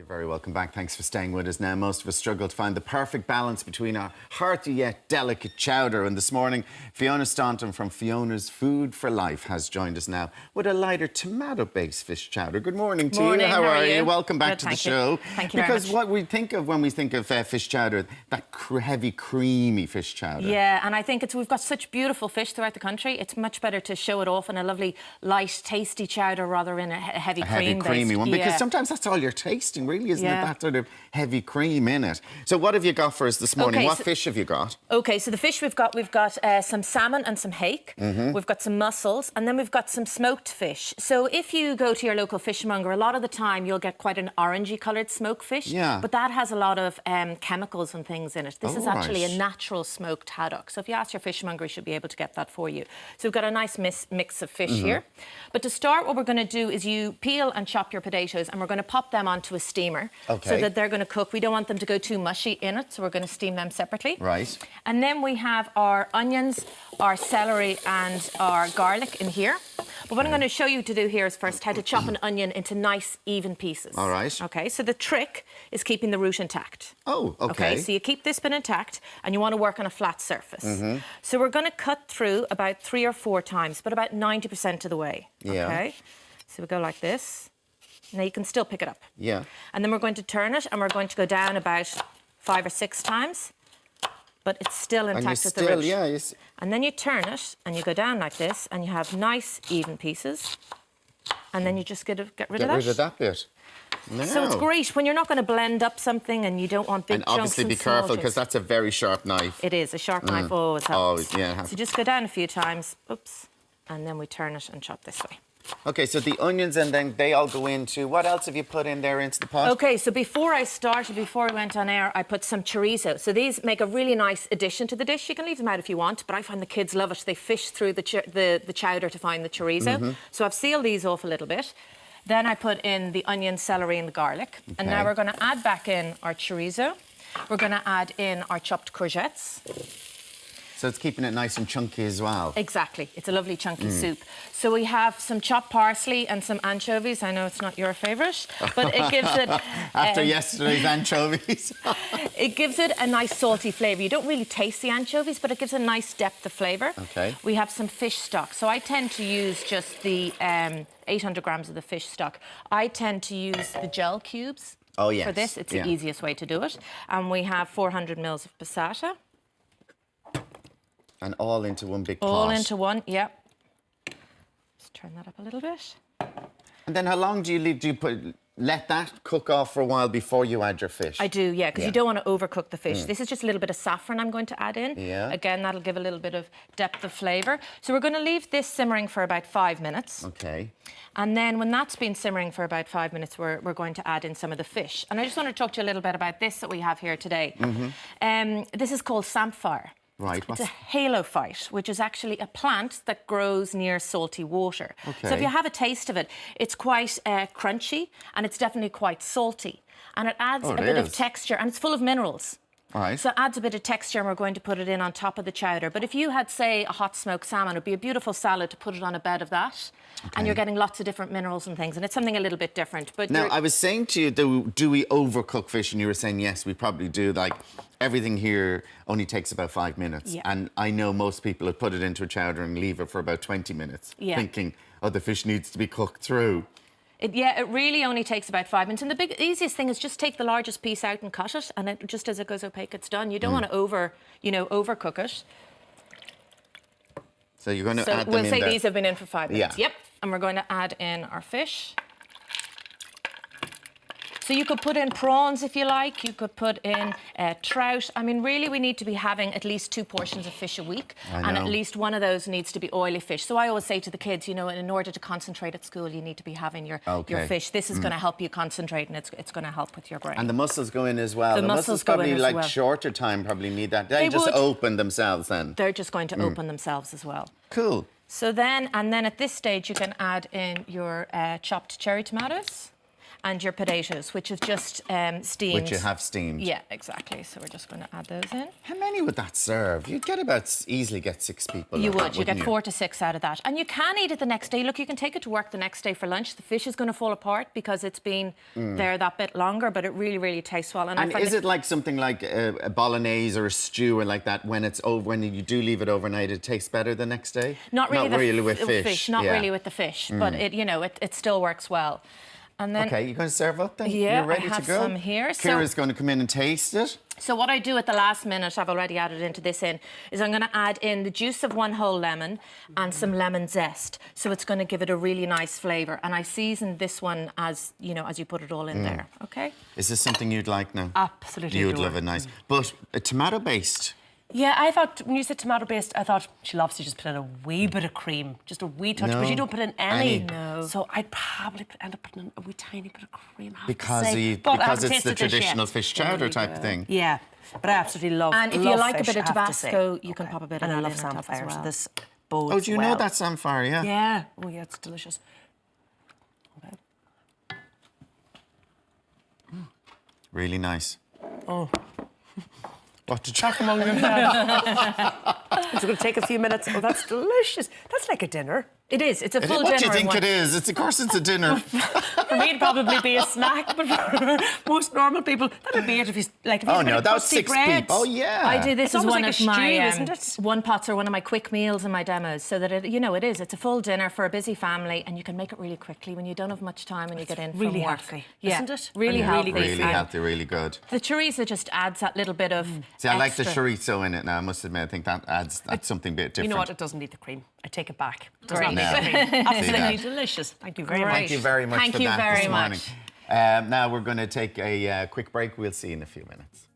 You're very welcome back. Thanks for staying with us now. Most of us struggle to find the perfect balance between our hearty yet delicate chowder. And this morning, Fiona Staunton from Fiona's Food for Life has joined us now with a lighter tomato-based fish chowder. Good morning to you. How are you? Welcome back to the show. Thank you very Because much. what we think of when we think of fish chowder, that heavy, creamy fish chowder. Yeah, and I think we've got such beautiful fish throughout the country. It's much better to show it off in a lovely, light, tasty chowder rather than a heavy creamy one. Because sometimes that's all you're tasting, really, isn't it? That sort of heavy cream in it. So what have you got for us this morning? What fish have you got? Okay, so the fish we've got some salmon and some hake. We've got some mussels, and then we've got some smoked fish. So if you go to your local fishmonger, a lot of the time you'll get quite an orangey coloured smoked fish. Yeah. But that has a lot of chemicals and things in it. This is actually a natural smoked haddock. So if you ask your fishmonger, he should be able to get that for you. So we've got a nice mix of fish here. But to start, what we're going to do is you peel and chop your potatoes, and we're going to pop them onto a steamer so that they're going to cook. We don't want them to go too mushy in it, so we're going to steam them separately. Right. And then we have our onions, our celery and our garlic in here. But what I'm going to show you to do here is first how to chop an onion into nice, even pieces. All right. Okay, so the trick is keeping the root intact. Oh, okay. So you keep this bit intact and you want to work on a flat surface. So we're going to cut through about 3 or 4 times, but about 90% of the way. Yeah. Okay, so we go like this. Now you can still pick it up. Yeah. And then we're going to turn it and we're going to go down about 5 or 6 times, but it's still intact at the root. Yeah, and then you turn it and you go down like this and you have nice, even pieces. And then you just get rid of that. Get rid of that bit. No. So it's great when you're not going to blend up something and you don't want big chunks. And obviously be careful because that's a very sharp knife. It is. A sharp knife always helps. Always, yeah. So just go down a few times. Oops. And then we turn it and chop this way. Okay, so the onions and then they all go into... What else have you put in there into the pot? Okay, so before we went on air, I put some chorizo. So these make a really nice addition to the dish. You can leave them out if you want, but I find the kids love it. They fish through the chowder to find the chorizo. So I've sealed these off a little bit. Then I put in the onion, celery and the garlic. Okay. And now we're going to add back in our chorizo. We're going to add in our chopped courgettes. So it's keeping it nice and chunky as well. Exactly. It's a lovely chunky soup. So we have some chopped parsley and some anchovies. I know it's not your favourite, but it gives it... After yesterday's anchovies. It gives it a nice salty flavour. You don't really taste the anchovies, but it gives a nice depth of flavour. Okay. We have some fish stock. So I tend to use just the 800 grams of the fish stock. I tend to use the gel cubes for this. It's the easiest way to do it. And we have 400 mils of passata. And all into one big pot. All into one, yeah. Just turn that up a little bit. And then how long do you let that cook off for a while before you add your fish? I do, yeah, because you don't want to overcook the fish. This is just a little bit of saffron I'm going to add in. Yeah. Again, that'll give a little bit of depth of flavour. So we're going to leave this simmering for about 5 minutes. Okay. And then when that's been simmering for about 5 minutes, we're going to add in some of the fish. And I just want to talk to you a little bit about this that we have here today. This is called samphire. Right. It's a halophyte, which is actually a plant that grows near salty water. Okay. So if you have a taste of it, it's quite crunchy and it's definitely quite salty. And it adds a bit of texture and it's full of minerals. All right. So it adds a bit of texture and we're going to put it in on top of the chowder. But if you had, say, a hot smoked salmon, it'd be a beautiful salad to put it on a bed of that. Okay. And you're getting lots of different minerals and things. And it's something a little bit different. But now, I was saying to you, do we overcook fish? And you were saying, yes, we probably do. Like, everything here only takes about 5 minutes. Yeah. And I know most people would put it into a chowder and leave it for about 20 minutes, thinking, oh, the fish needs to be cooked through. It really only takes about 5 minutes. And the easiest thing is just take the largest piece out and cut it. And it, just as it goes opaque, it's done. You don't want to overcook it. So you're going to add them in we'll say these have been in for 5 minutes. Yeah. Yep. And we're going to add in our fish. So you could put in prawns if you like, you could put in trout. I mean, really, we need to be having at least 2 portions of fish a week. And at least one of those needs to be oily fish. So I always say to the kids, in order to concentrate at school, you need to be having your fish. This is going to help you concentrate and it's going to help with your brain. And the mussels go in as well. The mussels probably go in as well. Shorter time probably need that. They just open themselves then. They're just going to open themselves as well. Cool. So then at this stage, you can add in your chopped cherry tomatoes. and your potatoes, which have just steamed. Which you have steamed. Yeah, exactly. So we're just going to add those in. How many would that serve? You'd get easily get 6 people. You like would. that, You get wouldn't 4 to 6 out of that. And you can eat it the next day. Look, you can take it to work the next day for lunch. The fish is going to fall apart because it's been there that bit longer, but it really, really tastes well. And is it like something like a bolognese or a stew or like that when it's over, when you do leave it overnight, it tastes better the next day? Not really, with fish. Not really with the fish, but it still works well. And then, okay, you're going to serve up then? Yeah, you're ready I have to go? some here. Kira's going to come in and taste it. So what I do at the last minute, I've already added into this is I'm going to add in the juice of 1 whole lemon and some lemon zest. So it's going to give it a really nice flavour. And I season this one as you put it all in there. Okay. Is this something you'd like now? Absolutely. You'd love it, nice. But a tomato-based. Yeah, I thought when you said tomato-based, I thought she'll obviously just put in a wee bit of cream, just a wee touch, but you don't put in any. No. So I'd probably end up putting in a wee tiny bit of cream. Because it's the traditional fish chowder type thing. Yeah, but I absolutely love. And if you like a bit of I have to say. Tabasco, you can pop a bit of and that I love in on top as samphire. well. So this bodes Oh, do you know well. that samphire? Yeah. Yeah. Oh yeah, it's delicious. Okay. Really nice. Oh. What did you... Talk among yourselves. It's going to take a few minutes. Oh, that's delicious. That's like a dinner. It is. It's a full dinner. What do you in think one. it is? Of course it's a dinner. For me, it'd probably be a snack, but for most normal people, that'd be it if you like. If you Oh had a bit no, of that was crusty 6 bread. people. Oh yeah. I do this It's as almost one like of a my stew, isn't it? one pots are one of my quick meals in my demos, so that it is. It's a full dinner for a busy family, and you can make it really quickly when you don't have much time when you get in from really work. healthy, Yeah, isn't it? really And healthy. Really And healthy, really good. The chorizo just adds that little bit of. See, I like the extra. chorizo in it now. I must admit, I think that's something a bit different. You know what? It doesn't need the cream. I take it back. It does Great. not need the cream. that. Absolutely delicious. Thank you very Great. much. Thank you very much Thank for you that very this morning. much. Now we're going to take a quick break. We'll see you in a few minutes.